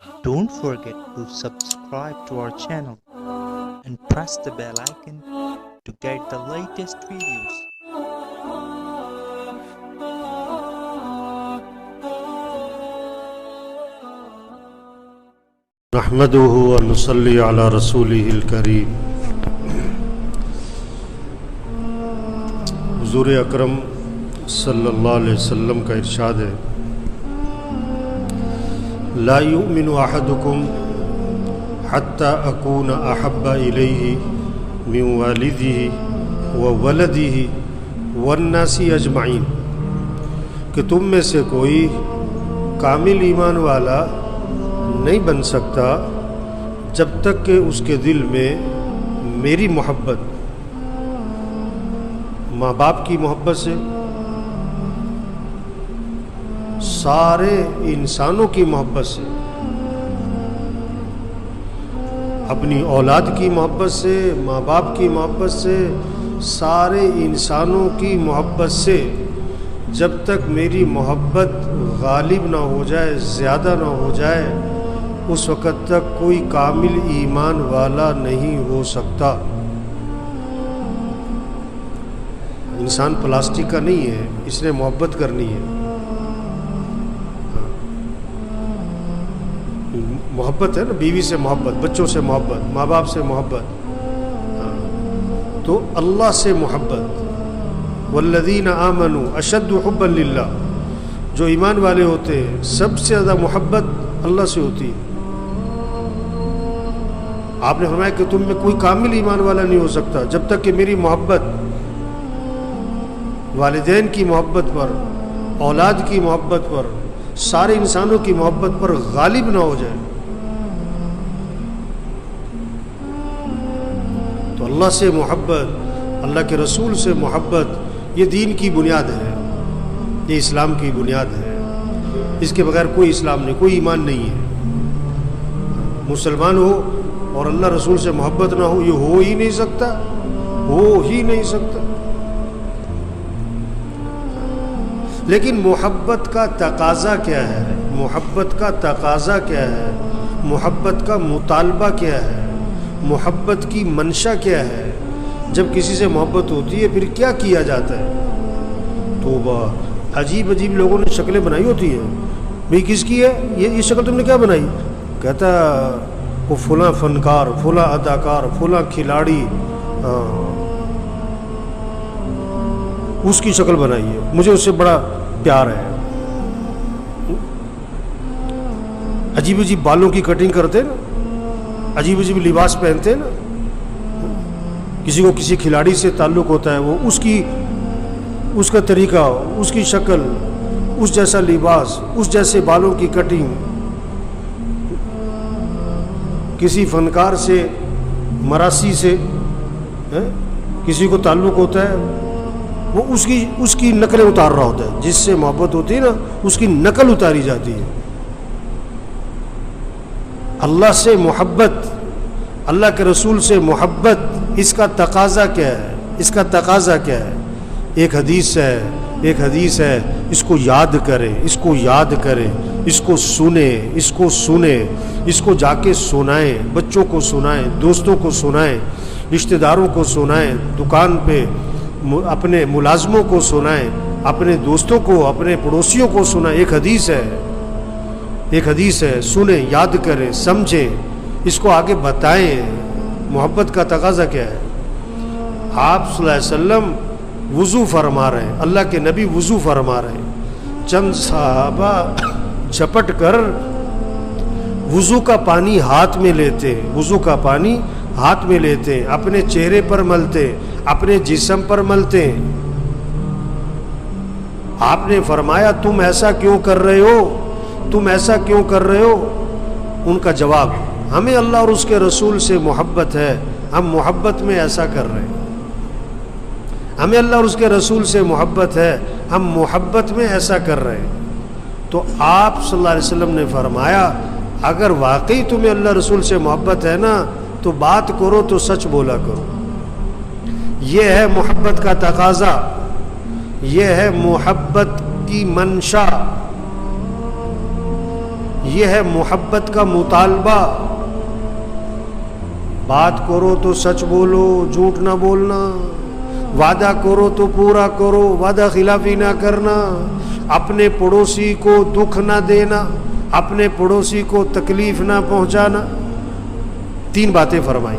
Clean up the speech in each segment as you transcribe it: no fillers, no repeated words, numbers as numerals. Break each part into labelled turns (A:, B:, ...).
A: Don't forget to subscribe to our channel and press the bell icon to get the latest videos.
B: نحمده ونصلي على رسوله الكريم. حضور اکرم صلی اللہ علیہ وسلم کا ارشاد ہے، لا یؤمن احدکم حتی اکون احب الیہ من والدہ وولدہ والناس اجمعین، کہ تم میں سے کوئی کامل ایمان والا نہیں بن سکتا جب تک کہ اس کے دل میں میری محبت، ماں باپ کی محبت سے، سارے انسانوں کی محبت سے، اپنی اولاد کی محبت سے، ماں باپ کی محبت سے، سارے انسانوں کی محبت سے، جب تک میری محبت غالب نہ ہو جائے، زیادہ نہ ہو جائے، اس وقت تک کوئی کامل ایمان والا نہیں ہو سکتا۔ انسان پلاسٹک کا نہیں ہے، اس نے محبت کرنی ہے۔ محبت ہے نا، بیوی سے محبت، بچوں سے محبت، ماں باپ سے محبت، تو اللہ سے محبت۔ والذین آمنوا اشد حبا للہ، جو ایمان والے ہوتے ہیں سب سے زیادہ محبت اللہ سے ہوتی ہے۔ آپ نے فرمایا کہ تم میں کوئی کامل ایمان والا نہیں ہو سکتا جب تک کہ میری محبت والدین کی محبت پر، اولاد کی محبت پر، سارے انسانوں کی محبت پر غالب نہ ہو جائے۔ تو اللہ سے محبت، اللہ کے رسول سے محبت، یہ دین کی بنیاد ہے، یہ اسلام کی بنیاد ہے۔ اس کے بغیر کوئی اسلام نہیں، کوئی ایمان نہیں ہے۔ مسلمان ہو اور اللہ رسول سے محبت نہ ہو، یہ ہو ہی نہیں سکتا، ہو ہی نہیں سکتا۔ لیکن محبت کا تقاضا کیا ہے؟ محبت کا تقاضا کیا ہے؟ محبت کا مطالبہ کیا ہے؟ محبت کی منشا کیا ہے؟ جب کسی سے محبت ہوتی ہے پھر کیا کیا جاتا ہے؟ توبہ، عجیب عجیب لوگوں نے شکلیں بنائی ہوتی ہیں۔ بھئی کس کی ہے یہ شکل تم نے کیا بنائی؟ کہتا وہ فلاں فنکار، فلاں اداکار، فلاں کھلاڑی، اس کی شکل بنائی ہے، مجھے اس سے بڑا پیار ہے۔ عجیب عجیب بالوں کی کٹنگ کرتے نا، عجیب عجیب لباس پہنتے نا۔ کسی کو کسی کھلاڑی سے تعلق ہوتا ہے، وہ اس کا طریقہ، اس کی شکل، اس جیسا لباس، اس جیسے بالوں کی کٹنگ۔ کسی فنکار سے، مراسی سے کسی کو تعلق ہوتا ہے، وہ اس کی نقلیں اتار رہا ہوتا ہے۔ جس سے محبت ہوتی ہے نا، اس کی نقل اتاری جاتی ہے۔ اللہ سے محبت، اللہ کے رسول سے محبت، اس کا تقاضا کیا ہے؟ اس کا تقاضا کیا ہے؟ ایک حدیث ہے، اس کو یاد کریں، اس کو یاد کریں، اس کو سنیں، اس کو جا کے سنائیں، بچوں کو سنائیں، دوستوں کو سنائیں، رشتہ داروں کو سنائیں، دکان پہ اپنے ملازموں کو سنائیں، اپنے دوستوں کو، اپنے پڑوسیوں کو سنائیں۔ ایک حدیث ہے، سنیں، یاد کریں، سمجھیں، اس کو آگے بتائیں۔ محبت کا تقاضا کیا ہے؟ آپ صلی اللہ علیہ وسلم وضو فرما رہے ہیں، اللہ کے نبی وضو فرما رہے ہیں، چند صحابہ جھپٹ کر وضو کا پانی ہاتھ میں لیتے ہیں، وضو کا پانی ہاتھ میں لیتے ہیں، اپنے چہرے پر ملتے ہیں، اپنے جسم پر ملتے ہیں۔ آپ نے فرمایا تم ایسا کیوں کر رہے ہو؟ تم ایسا کیوں کر رہے ہو؟ ان کا جواب، ہمیں اللہ اور اس کے رسول سے محبت ہے، ہم محبت میں ایسا کر رہے ہیں۔ ہمیں اللہ اور اس کے رسول سے محبت ہے، ہم محبت میں ایسا کر رہے ہیں۔ تو آپ صلی اللہ علیہ وسلم نے فرمایا اگر واقعی تمہیں اللہ رسول سے محبت ہے نا تو بات کرو تو سچ بولا کرو۔ یہ ہے محبت کا تقاضا، یہ ہے محبت کی منشا۔ یہ ہے محبت کا مطالبہ. بات کرو تو سچ بولو، جھوٹ نہ بولنا. وعدہ کرو تو پورا کرو، وعدہ خلافی نہ کرنا. اپنے پڑوسی کو دکھ نہ دینا، اپنے پڑوسی کو تکلیف نہ پہنچانا. 3 باتیں فرمائی.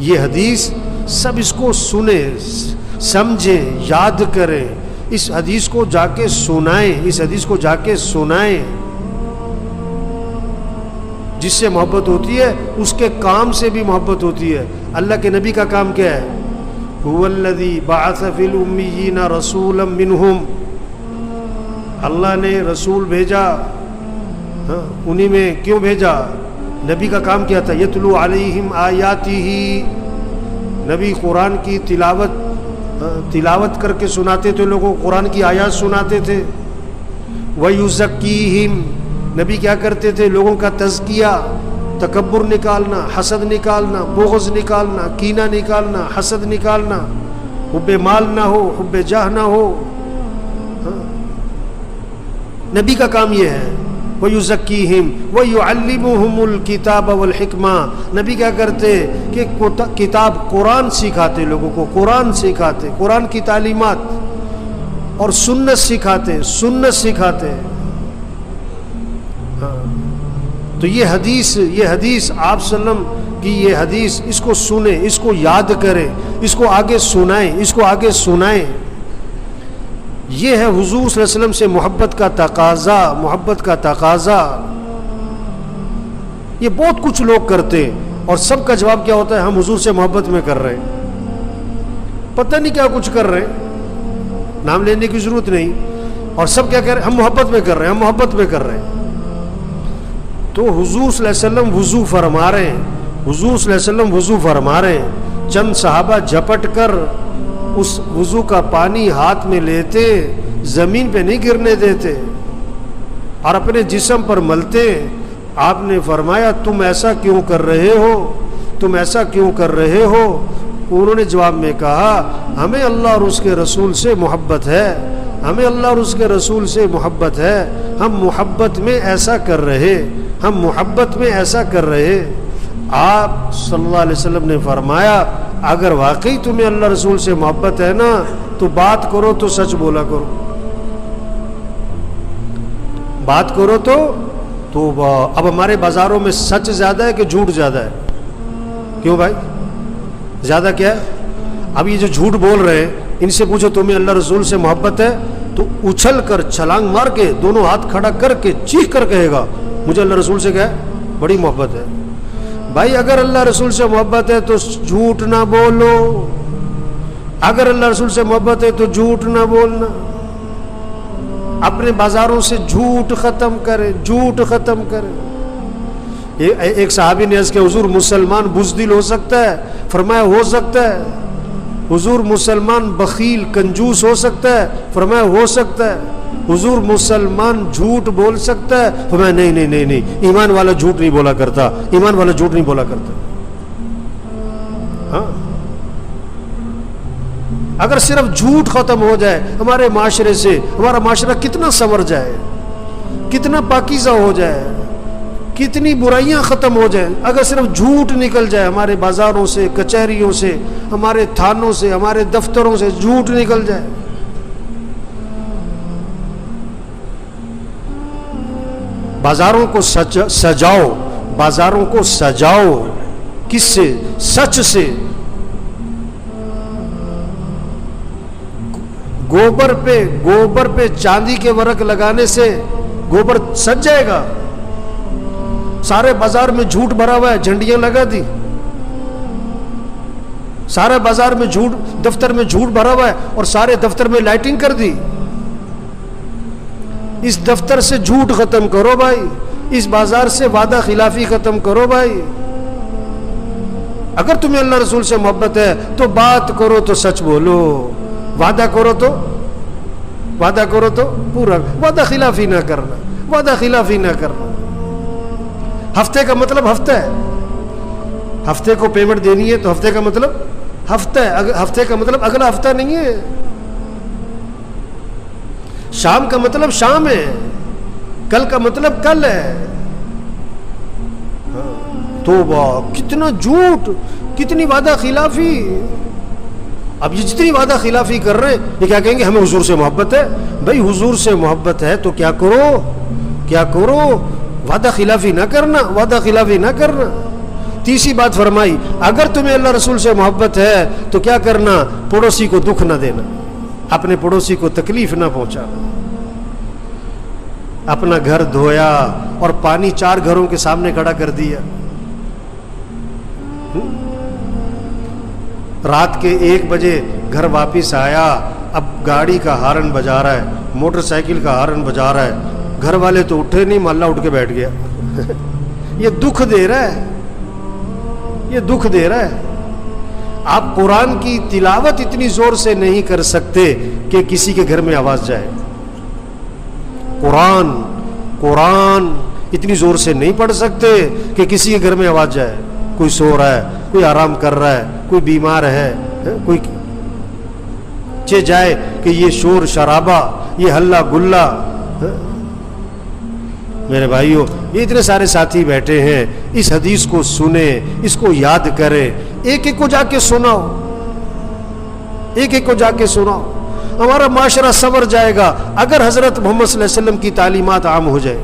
B: یہ حدیث سب اس کو سنیں، سمجھیں، یاد کریں. اس حدیث کو جا کے سنائیں، اس حدیث کو جا کے سنائیں. جس سے محبت ہوتی ہے اس کے کام سے بھی محبت ہوتی ہے. اللہ کے نبی کا کام کیا ہے؟ هو الذی بعث فی الامیین رسولا منہم. اللہ نے رسول بھیجا. انہی میں کیوں بھیجا؟ نبی کا کام کیا تھا؟ یتلو علیہم آیاتہ. نبی قرآن کی تلاوت کر کے سناتے تھے لوگوں کو، قرآن کی آیات سناتے تھے. وَيُزَكِّيهِمْ. نبی کیا کرتے تھے؟ لوگوں کا تزکیہ، تکبر نکالنا، حسد نکالنا، بغض نکالنا، کینہ نکالنا، حسد نکالنا، حب مال نہ ہو، حب جاہ نہ ہو. نبی کا کام یہ ہے. وَيُزَكِّيهِمْ وَيُعَلِّمُهُمُ الْكِتَابَ وَالْحِكْمَةَ. نبی کیا کرتے کہ کتاب قرآن سکھاتے، لوگوں کو قرآن سکھاتے، قرآن کی تعلیمات، اور سنت سکھاتے، سنت سکھاتے. تو یہ حدیث آپ صلی اللہ علیہ وسلم کی یہ حدیث، اس کو سنیں، اس کو یاد کریں، اس کو آگے سنائیں، اس کو آگے سنائیں. یہ ہے حضور صلی اللہ علیہ وسلم سے محبت کا تقاضا، محبت کا تقاضا. یہ بہت کچھ لوگ کرتے اور سب کا جواب کیا ہوتا ہے؟ ہم حضور سے محبت میں کر رہے ہیں. پتہ نہیں کیا کچھ کر رہے ہیں، نام لینے کی ضرورت نہیں. اور سب کیا کر رہے ہیں؟ ہم محبت میں کر رہے ہیں، ہم محبت میں کر رہے ہیں. تو حضور صلی اللہ علیہ وسلم وضو فرما رہے ہیں، حضور صلی اللہ علیہ وسلم وضو فرما رہے ہیں. چند صحابہ جھپٹ کر اس وضو کا پانی ہاتھ میں لیتے، زمین پہ نہیں گرنے دیتے اور اپنے جسم پر ملتے. آپ نے فرمایا تم ایسا کیوں کر رہے ہو، تم ایسا کیوں کر رہے ہو؟ انہوں نے جواب میں کہا ہمیں اللہ اور اس کے رسول سے محبت ہے، ہمیں اللہ اور اس کے رسول سے محبت ہے. ہم محبت میں ایسا کر رہے، ہم محبت میں ایسا کر رہے. آپ صلی اللہ علیہ وسلم نے فرمایا اگر واقعی تمہیں اللہ رسول سے محبت ہے نا تو بات کرو تو سچ بولا کرو. بات کرو تو اب ہمارے بازاروں میں سچ زیادہ ہے کہ جھوٹ زیادہ ہے؟ کیوں بھائی زیادہ کیا ہے؟ اب یہ جو جھوٹ بول رہے ہیں ان سے پوچھو تمہیں اللہ رسول سے محبت ہے تو اچھل کر چھلانگ مار کے دونوں ہاتھ کھڑا کر کے چیخ کر کہے گا مجھے اللہ رسول سے کیا ہے؟ بڑی محبت ہے. بھائی اگر اللہ رسول سے محبت ہے تو جھوٹ نہ بولو. اگر اللہ رسول سے محبت ہے تو جھوٹ نہ بولنا. اپنے بازاروں سے جھوٹ ختم کرے، جھوٹ ختم کرے. ایک صحابی نے عرض کیا حضور مسلمان بزدل ہو سکتا ہے؟ فرمایا ہو سکتا ہے. حضور مسلمان بخیل کنجوس ہو سکتا ہے؟ فرمایا ہو سکتا ہے. حضور مسلمان جھوٹ بول سکتا ہے؟ فرمایا نہیں نہیں نہیں نہیں، ایمان والا جھوٹ نہیں بولا کرتا، ایمان والا جھوٹ نہیں بولا کرتا. ہاں اگر صرف جھوٹ ختم ہو جائے ہمارے معاشرے سے، ہمارا معاشرہ کتنا سنور جائے، کتنا پاکیزہ ہو جائے، کتنی برائیاں ختم ہو جائیں. اگر صرف جھوٹ نکل جائے ہمارے بازاروں سے، کچہریوں سے، ہمارے تھانوں سے، ہمارے دفتروں سے جھوٹ نکل جائے. بازاروں کو سجاؤ، بازاروں کو سجاؤ. کس سے؟ سچ سے. گوبر پہ چاندی کے ورق لگانے سے گوبر سج جائے گا؟ سارے بازار میں جھوٹ بھرا ہوا ہے، جھنڈیاں لگا دی. سارے بازار میں جھوٹ، دفتر میں جھوٹ بھرا ہوا ہے اور سارے دفتر میں لائٹنگ کر دی. اس دفتر سے جھوٹ ختم کرو بھائی، اس بازار سے وعدہ خلافی ختم کرو بھائی. اگر تمہیں اللہ رسول سے محبت ہے تو بات کرو تو سچ بولو، وعدہ کرو تو پورا، وعدہ خلافی نہ کرنا، وعدہ خلافی نہ کرنا. ہفتے کا مطلب ہفتہ ہے، ہفتے کو پیمنٹ دینی ہے تو ہفتے کا مطلب ہفتہ ہے، ہفتے کا مطلب اگلا ہفتہ نہیں ہے. شام کا مطلب شام ہے، کل کا مطلب کل ہے. توبہ، کتنا جھوٹ، کتنی وعدہ خلافی. اب یہ جتنی وعدہ خلافی کر رہے ہیں یہ کیا کہیں گے؟ ہمیں حضور سے محبت ہے. بھائی حضور سے محبت ہے تو کیا کرو، وعدہ خلافی نہ کرنا، وعدہ خلافی نہ کرنا. تیسری بات فرمائی، اگر تمہیں اللہ رسول سے محبت ہے تو کیا کرنا؟ پڑوسی کو دکھ نہ دینا، اپنے پڑوسی کو تکلیف نہ پہنچانا. اپنا گھر دھویا اور پانی 4 گھروں کے سامنے کھڑا کر دیا. رات کے 1 بجے گھر واپس آیا، اب گاڑی کا ہارن بجا رہا ہے، موٹر سائیکل کا ہارن بجا رہا ہے. گھر والے تو اٹھے نہیں، محلہ اٹھ کے بیٹھ گیا. یہ دکھ دے رہا ہے، یہ دکھ دے رہا ہے. آپ قرآن کی تلاوت اتنی زور سے نہیں کر سکتے کہ کسی کے گھر میں آواز جائے. قرآن اتنی زور سے نہیں پڑھ سکتے کہ کسی کے گھر میں آواز جائے. کوئی سو رہا ہے، کوئی آرام کر رہا ہے، کوئی بیمار ہے، کوئی جائے کہ یہ شور شرابہ، یہ ہلہ گلہ. میرے بھائیوں، یہ اتنے سارے ساتھی بیٹھے ہیں، اس حدیث کو سنیں، اس کو یاد کریں، ایک ایک کو جا کے سناؤ، ایک ایک کو جا کے سناؤ. ہمارا معاشرہ سنور جائے گا اگر حضرت محمد صلی اللہ علیہ وسلم کی تعلیمات عام ہو جائے.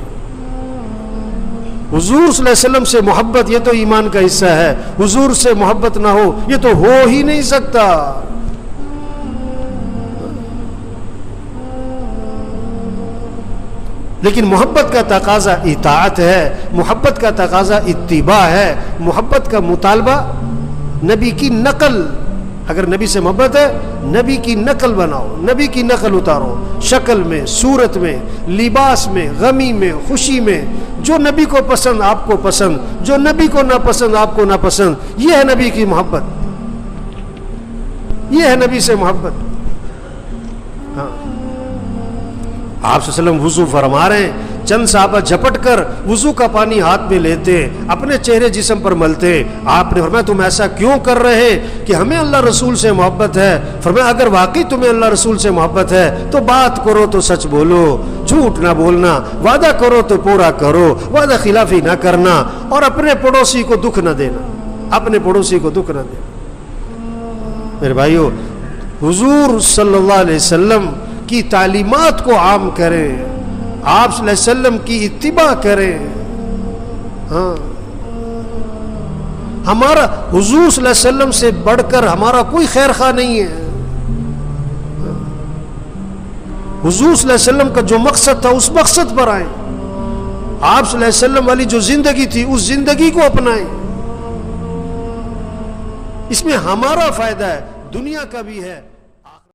B: حضور صلی اللہ علیہ وسلم سے محبت یہ تو ایمان کا حصہ ہے. حضور سے محبت نہ ہو یہ تو ہو ہی نہیں سکتا. لیکن محبت کا تقاضا اطاعت ہے، محبت کا تقاضا اتباع ہے، محبت کا مطالبہ نبی کی نقل. اگر نبی سے محبت ہے، نبی کی نقل بناؤ، نبی کی نقل اتارو، شکل میں، صورت میں، لباس میں، غمی میں، خوشی میں. جو نبی کو پسند آپ کو پسند، جو نبی کو ناپسند آپ کو ناپسند. یہ ہے نبی کی محبت، یہ ہے نبی سے محبت. ہاں، آپ صلی اللہ علیہ وسلم وضو فرما رہے ہیں، چند صحابہ جھپٹ کر وضو کا پانی ہاتھ میں لیتے، اپنے چہرے جسم پر ملتے. آپ نے فرمایا تم ایسا کیوں کر رہے کہ ہمیں اللہ رسول سے محبت ہے. فرمایا اگر واقعی تمہیں اللہ رسول سے محبت ہے تو بات کرو تو سچ بولو، جھوٹ نہ بولنا، وعدہ کرو تو پورا کرو، وعدہ خلافی نہ کرنا، اور اپنے پڑوسی کو دکھ نہ دینا، اپنے پڑوسی کو دکھ نہ دینا. میرے بھائیو، حضور صلی اللہ علیہ وسلم کی تعلیمات کو عام کریں، آپ صلی اللہ علیہ وسلم کی اتباع کریں. ہاں، ہمارا حضور صلی اللہ علیہ وسلم سے بڑھ کر ہمارا کوئی خیر خواہ نہیں ہے. حضور صلی اللہ علیہ وسلم کا جو مقصد تھا اس مقصد پر آئیں. آپ صلی اللہ علیہ وسلم والی جو زندگی تھی اس زندگی کو اپنائیں. اس میں ہمارا فائدہ ہے، دنیا کا بھی ہے.